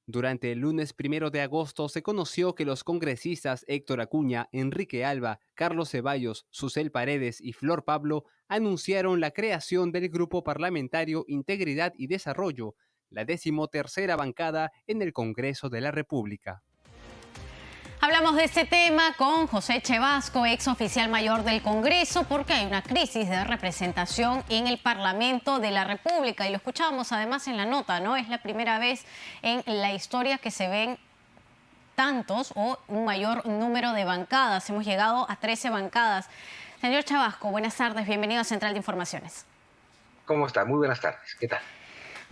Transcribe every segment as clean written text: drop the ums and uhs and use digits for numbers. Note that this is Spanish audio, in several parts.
Durante el lunes 1 de agosto se conoció que los congresistas Héctor Acuña, Enrique Alba, Carlos Ceballos, Susel Paredes y Flor Pablo anunciaron la creación del Grupo Parlamentario Integridad y Desarrollo, la 13ª bancada en el Congreso de la República. Hablamos de este tema con José Chevasco, ex oficial mayor del Congreso, porque hay una crisis de representación en el Parlamento de la República. Y lo escuchábamos además en la nota, ¿no? Es la primera vez en la historia que se ven tantos o un mayor número de bancadas. Hemos llegado a 13 bancadas. Señor Chevasco, buenas tardes. Bienvenido a Central de Informaciones. ¿Cómo está? Muy buenas tardes. ¿Qué tal?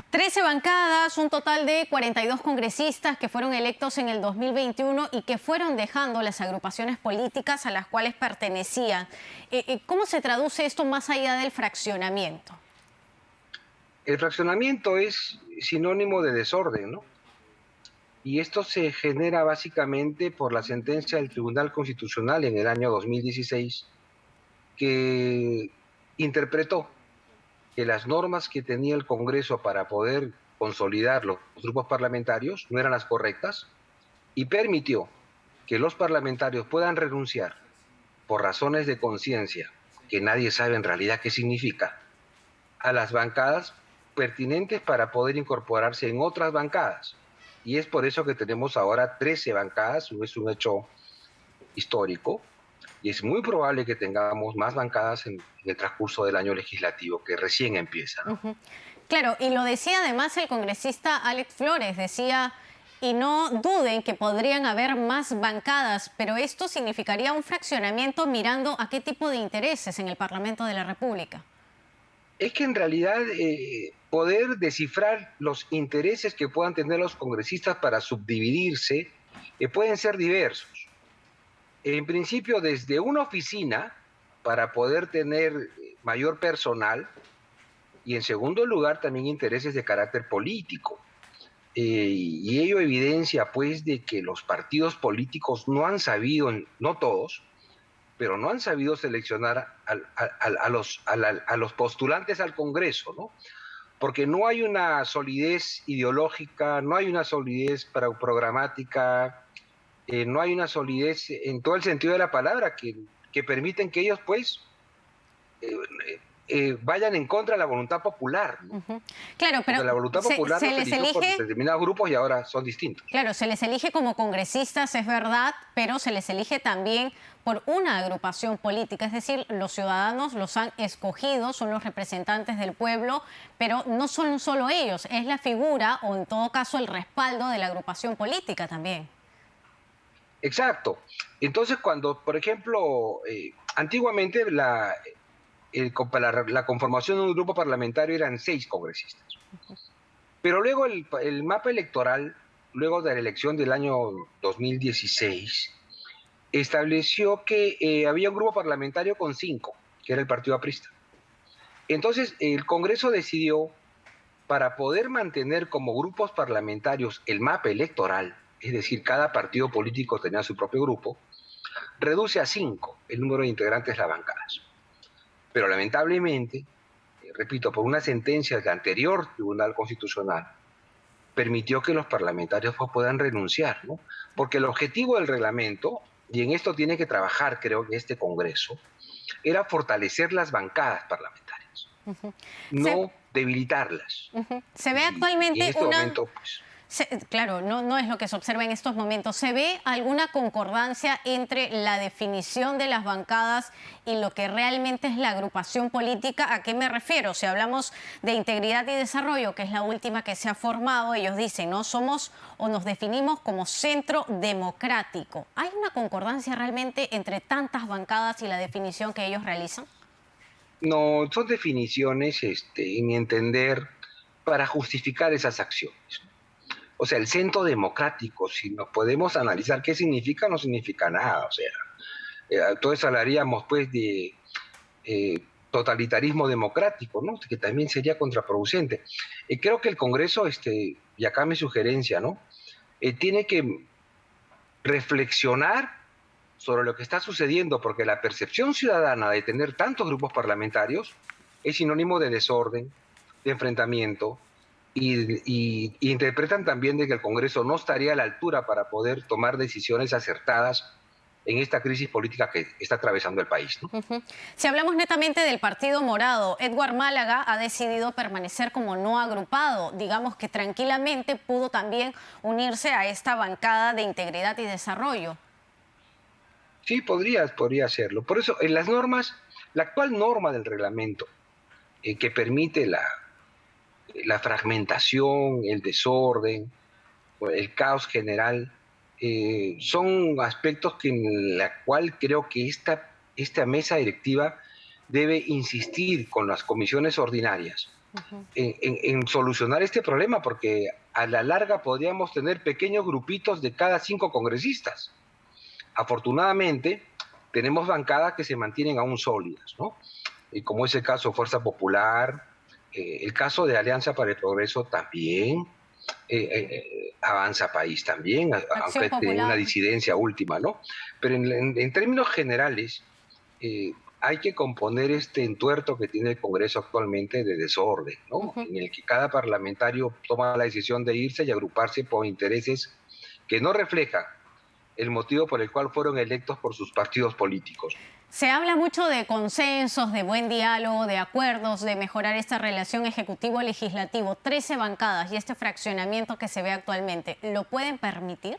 13 bancadas, un total de 42 congresistas que fueron electos en el 2021 y que fueron dejando las agrupaciones políticas a las cuales pertenecían. ¿Cómo se traduce esto más allá del fraccionamiento? El fraccionamiento es sinónimo de desorden, ¿no? Y esto se genera básicamente por la sentencia del Tribunal Constitucional en el año 2016, que interpretó que las normas que tenía el Congreso para poder consolidar los grupos parlamentarios no eran las correctas y permitió que los parlamentarios puedan renunciar por razones de conciencia, que nadie sabe en realidad qué significa, a las bancadas pertinentes para poder incorporarse en otras bancadas. Y es por eso que tenemos ahora 13 bancadas, es un hecho histórico, y es muy probable que tengamos más bancadas en el transcurso del año legislativo, que recién empieza, ¿no? Claro, y lo decía además el congresista Alex Flores, decía, y no duden que podrían haber más bancadas, pero esto significaría un fraccionamiento mirando a qué tipo de intereses en el Parlamento de la República. Es que en realidad poder descifrar los intereses que puedan tener los congresistas para subdividirse pueden ser diversos. En principio, desde una oficina para poder tener mayor personal y en segundo lugar también intereses de carácter político. Y ello evidencia pues de que los partidos políticos no han sabido, no todos, pero no han sabido seleccionar a los postulantes al Congreso, ¿no? Porque no hay una solidez ideológica, no hay una solidez programática, no hay una solidez en todo el sentido de la palabra que permiten que ellos pues vayan en contra de la voluntad popular, ¿no? Claro, pero porque la voluntad popular se los les eligió por elige, determinados grupos y ahora son distintos. claro, se les elige como congresistas, es verdad, pero se les elige también por una agrupación política, es decir, los ciudadanos los han escogido, son los representantes del pueblo, pero no son solo ellos, es la figura o en todo caso el respaldo de la agrupación política también. Exacto. Entonces, cuando, por ejemplo, antiguamente la conformación de un grupo parlamentario eran 6 congresistas. Pero luego el mapa electoral, luego de la elección del año 2016, estableció que había un grupo parlamentario con 5, que era el Partido Aprista. Entonces, el Congreso decidió, para poder mantener como grupos parlamentarios el mapa electoral, es decir, cada partido político tenía su propio grupo, reduce a 5 el número de integrantes de las bancadas. Pero lamentablemente, repito, por una sentencia del anterior Tribunal Constitucional, permitió que los parlamentarios pues, puedan renunciar, ¿no? Porque el objetivo del reglamento, y en esto tiene que trabajar creo que este Congreso, era fortalecer las bancadas parlamentarias, no debilitarlas. Se ve actualmente y en este momento, pues, claro, no es lo que se observa en estos momentos. ¿Se ve alguna concordancia entre la definición de las bancadas y lo que realmente es la agrupación política? ¿A qué me refiero? Si hablamos de integridad y desarrollo, que es la última que se ha formado, ellos dicen, ¿no? Somos o nos definimos como centro democrático. ¿Hay una concordancia realmente entre tantas bancadas y la definición que ellos realizan? no, son definiciones, en mi entender, para justificar esas acciones. O sea, el centro democrático, si nos podemos analizar qué significa, no significa nada. O sea, entonces hablaríamos pues de totalitarismo democrático, ¿no? Que también sería contraproducente. Creo que el Congreso, y acá mi sugerencia, ¿no? Tiene que reflexionar sobre lo que está sucediendo, porque la percepción ciudadana de tener tantos grupos parlamentarios es sinónimo de desorden, de enfrentamiento, y interpretan también de que el Congreso no estaría a la altura para poder tomar decisiones acertadas en esta crisis política que está atravesando el país, ¿no? Si hablamos netamente del Partido Morado, Edward Málaga ha decidido permanecer como no agrupado. Digamos que tranquilamente pudo también unirse a esta bancada de Integridad y Desarrollo. Sí, podría hacerlo. Por eso, en las normas, la actual norma del reglamento que permite la fragmentación, el desorden, el caos general, son aspectos que en la cual creo que esta mesa directiva debe insistir con las comisiones ordinarias en solucionar este problema, porque a la larga podríamos tener pequeños grupitos de cada 5 congresistas. Afortunadamente, tenemos bancadas que se mantienen aún sólidas, ¿no? Y como es el caso de Fuerza Popular, el caso de Alianza para el Progreso también, Avanza País también, aunque tiene una disidencia última, ¿no? Pero en términos generales, hay que componer este entuerto que tiene el Congreso actualmente de desorden, ¿no? En el que cada parlamentario toma la decisión de irse y agruparse por intereses que no reflejan el motivo por el cual fueron electos por sus partidos políticos. Se habla mucho de consensos, de buen diálogo, de acuerdos, de mejorar esta relación ejecutivo-legislativo. 13 bancadas y este fraccionamiento que se ve actualmente, ¿lo pueden permitir?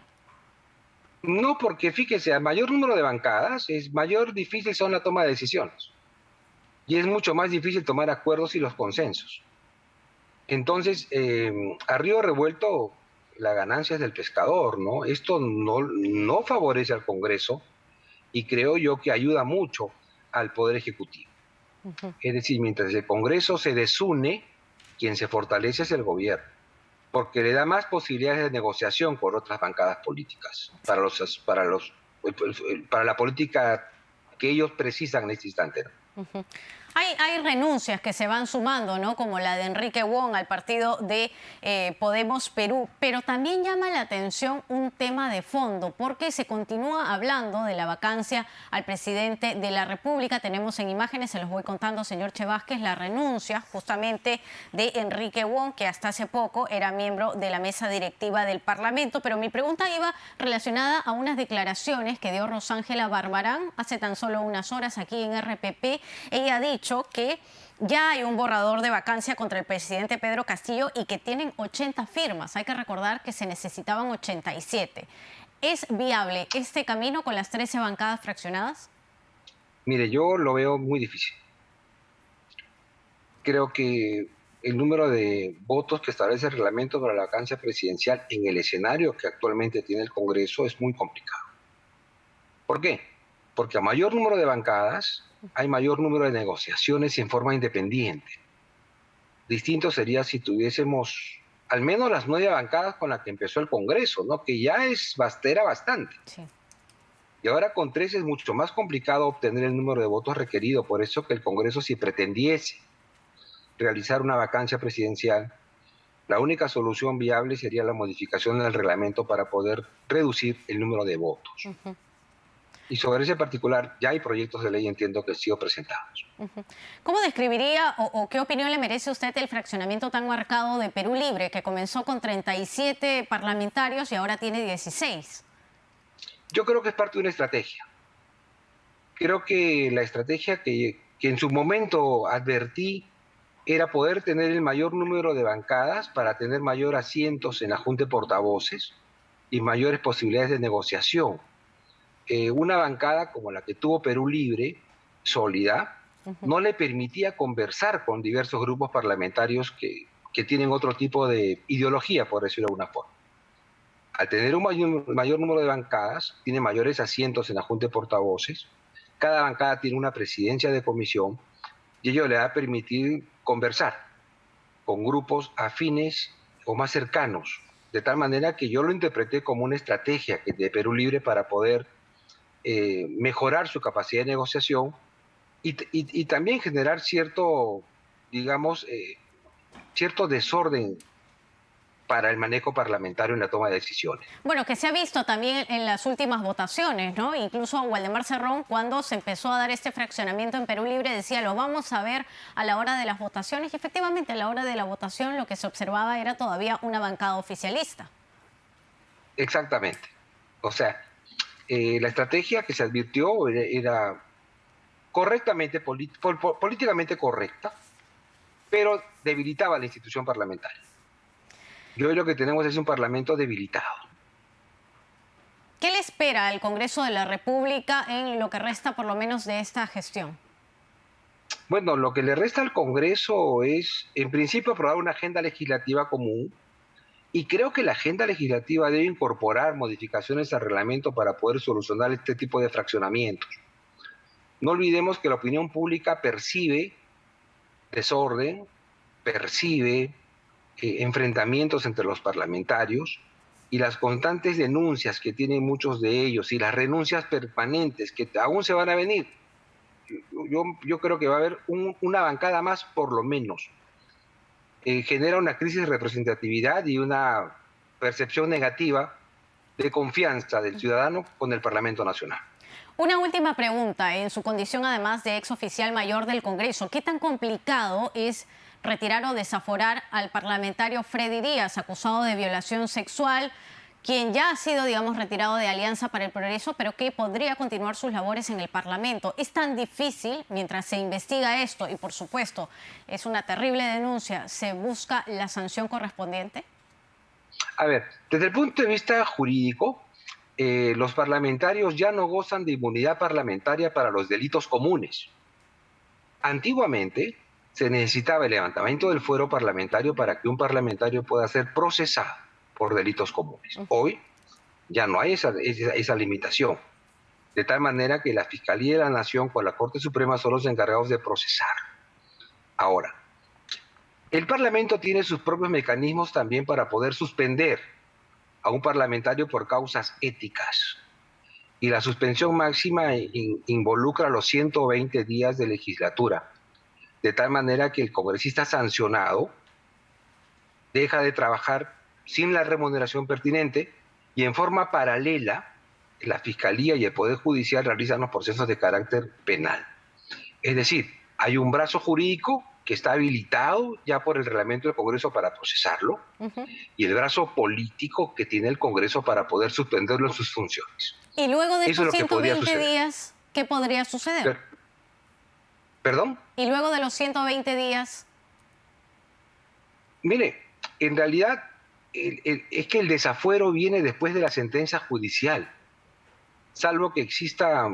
No, porque fíjese, a mayor número de bancadas, difícil son la toma de decisiones. Y es mucho más difícil tomar acuerdos y los consensos. Entonces, a río revuelto, la ganancia es del pescador, ¿no? Esto no favorece al Congreso y creo yo que ayuda mucho al Poder Ejecutivo. Es decir, mientras el Congreso se desune, quien se fortalece es el gobierno, porque le da más posibilidades de negociación con otras bancadas políticas para la política que ellos precisan en este instante, ¿no? Hay renuncias que se van sumando, ¿no? Como la de Enrique Wong al partido de Podemos Perú, pero también llama la atención un tema de fondo, porque se continúa hablando de la vacancia al presidente de la República. Tenemos en imágenes, se los voy contando, señor Che Vázquez, la renuncia justamente de Enrique Wong, que hasta hace poco era miembro de la mesa directiva del Parlamento. Pero mi pregunta iba relacionada a unas declaraciones que dio Rosángela Barbarán hace tan solo unas horas aquí en RPP. Ella ha dicho que ya hay un borrador de vacancia contra el presidente Pedro Castillo y que tienen 80 firmas. Hay que recordar que se necesitaban 87. ¿Es viable este camino con las 13 bancadas fraccionadas? Mire, yo lo veo muy difícil. Creo que el número de votos que establece el reglamento para la vacancia presidencial en el escenario que actualmente tiene el Congreso es muy complicado. ¿Por qué? Porque a mayor número de bancadas hay mayor número de negociaciones en forma independiente. Distinto sería si tuviésemos al menos las 9 bancadas con las que empezó el Congreso, ¿no? Que ya era bastante. Sí. Y ahora con 13 es mucho más complicado obtener el número de votos requerido. Por eso que el Congreso, si pretendiese realizar una vacancia presidencial, la única solución viable sería la modificación del reglamento para poder reducir el número de votos. Y sobre ese particular ya hay proyectos de ley, entiendo, que han sido presentados. ¿Cómo describiría o qué opinión le merece usted el fraccionamiento tan marcado de Perú Libre, que comenzó con 37 parlamentarios y ahora tiene 16? Yo creo que es parte de una estrategia. Creo que la estrategia que en su momento advertí era poder tener el mayor número de bancadas para tener mayor asientos en la Junta de Portavoces y mayores posibilidades de negociación. Una bancada como la que tuvo Perú Libre, sólida, no le permitía conversar con diversos grupos parlamentarios que tienen otro tipo de ideología, por decirlo de alguna forma. Al tener un mayor número de bancadas, tiene mayores asientos en la Junta de Portavoces, cada bancada tiene una presidencia de comisión y ello le va a permitir conversar con grupos afines o más cercanos, de tal manera que yo lo interpreté como una estrategia de Perú Libre para poder mejorar su capacidad de negociación y también generar cierto, digamos, cierto desorden para el manejo parlamentario en la toma de decisiones. Bueno, que se ha visto también en las últimas votaciones, ¿no? Incluso Waldemar Cerrón, cuando se empezó a dar este fraccionamiento en Perú Libre, decía, lo vamos a ver a la hora de las votaciones. Y efectivamente, a la hora de la votación lo que se observaba era todavía una bancada oficialista. Exactamente. O sea, la estrategia que se advirtió era correctamente, políticamente correcta, pero debilitaba la institución parlamentaria. Yo lo que tenemos es un parlamento debilitado. ¿Qué le espera al Congreso de la República en lo que resta por lo menos de esta gestión? Bueno, lo que le resta al Congreso es, en principio, aprobar una agenda legislativa común, y creo que la agenda legislativa debe incorporar modificaciones al reglamento para poder solucionar este tipo de fraccionamientos. No olvidemos que la opinión pública percibe desorden, percibe enfrentamientos entre los parlamentarios, y las constantes denuncias que tienen muchos de ellos y las renuncias permanentes que aún se van a venir. Yo creo que va a haber una bancada más por lo menos. Genera una crisis de representatividad y una percepción negativa de confianza del ciudadano con el Parlamento Nacional. Una última pregunta, en su condición además de ex oficial mayor del Congreso, ¿qué tan complicado es retirar o desaforar al parlamentario Freddy Díaz, acusado de violación sexual, quien ya ha sido, digamos, retirado de Alianza para el Progreso, pero que podría continuar sus labores en el Parlamento? ¿Es tan difícil, mientras se investiga esto, y por supuesto es una terrible denuncia, se busca la sanción correspondiente? A ver, desde el punto de vista jurídico, los parlamentarios ya no gozan de inmunidad parlamentaria para los delitos comunes. Antiguamente se necesitaba el levantamiento del fuero parlamentario para que un parlamentario pueda ser procesado por delitos comunes. Hoy ya no hay esa limitación, de tal manera que la Fiscalía de la Nación con la Corte Suprema son los encargados de procesar. Ahora, el Parlamento tiene sus propios mecanismos también para poder suspender a un parlamentario por causas éticas, y la suspensión máxima involucra los 120 días de legislatura, de tal manera que el congresista sancionado deja de trabajar sin la remuneración pertinente, y en forma paralela la Fiscalía y el Poder Judicial realizan los procesos de carácter penal. Es decir, hay un brazo jurídico que está habilitado ya por el reglamento del Congreso para procesarlo, y el brazo político que tiene el Congreso para poder suspenderlo en sus funciones. Y luego de estos 120 días, ¿qué podría suceder? ¿Perdón? Y luego de los 120 días... Mire, en realidad es que el desafuero viene después de la sentencia judicial, salvo que exista...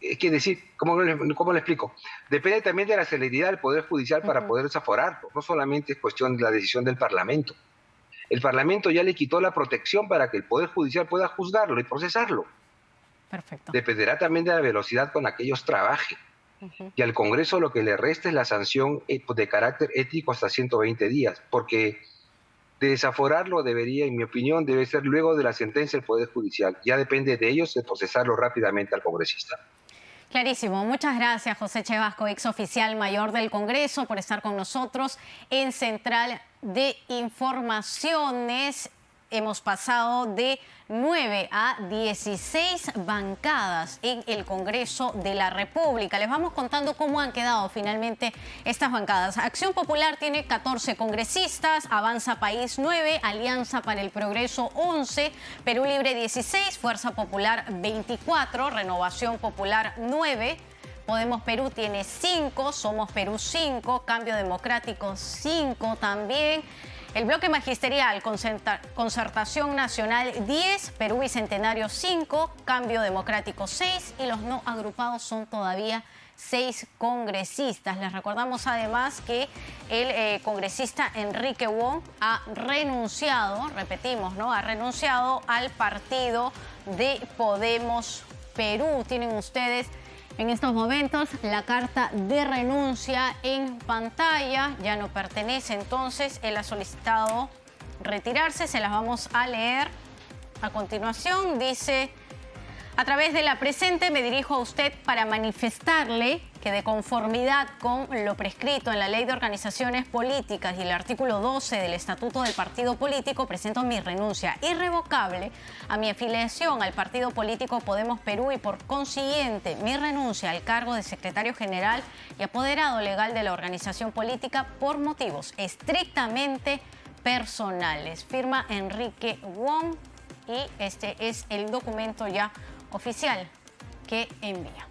Es que decir, ¿cómo le explico? Depende también de la celeridad del Poder Judicial para poder desaforarlo. No solamente es cuestión de la decisión del Parlamento. El Parlamento ya le quitó la protección para que el Poder Judicial pueda juzgarlo y procesarlo. Perfecto. Dependerá también de la velocidad con la que ellos trabajen. Y al Congreso lo que le resta es la sanción de carácter ético hasta 120 días, porque de desaforarlo debería, en mi opinión, debe ser luego de la sentencia del Poder Judicial. Ya depende de ellos de procesarlo rápidamente al congresista. Clarísimo. Muchas gracias, José Echevasco, ex oficial mayor del Congreso, por estar con nosotros en Central de Informaciones. Hemos pasado de 9 a 16 bancadas en el Congreso de la República. Les vamos contando cómo han quedado finalmente estas bancadas. Acción Popular tiene 14 congresistas, Avanza País 9, Alianza para el Progreso 11, Perú Libre 16, Fuerza Popular 24, Renovación Popular 9, Podemos Perú tiene 5, Somos Perú 5, Cambio Democrático 5 también. El Bloque Magisterial, Concertación Nacional 10, Perú Bicentenario 5, Cambio Democrático 6 y los no agrupados son todavía 6 congresistas. Les recordamos además que el congresista Enrique Wong ha renunciado, repetimos, ¿no? Ha renunciado al partido de Podemos Perú. Tienen ustedes en estos momentos la carta de renuncia en pantalla. Ya no pertenece, entonces él ha solicitado retirarse. Se las vamos a leer a continuación. Dice: A través de la presente me dirijo a usted para manifestarle que de conformidad con lo prescrito en la Ley de Organizaciones Políticas y el artículo 12 del Estatuto del Partido Político, presento mi renuncia irrevocable a mi afiliación al Partido Político Podemos Perú y por consiguiente mi renuncia al cargo de secretario general y apoderado legal de la organización política por motivos estrictamente personales. Firma Enrique Wong y este es el documento ya oficial que envía.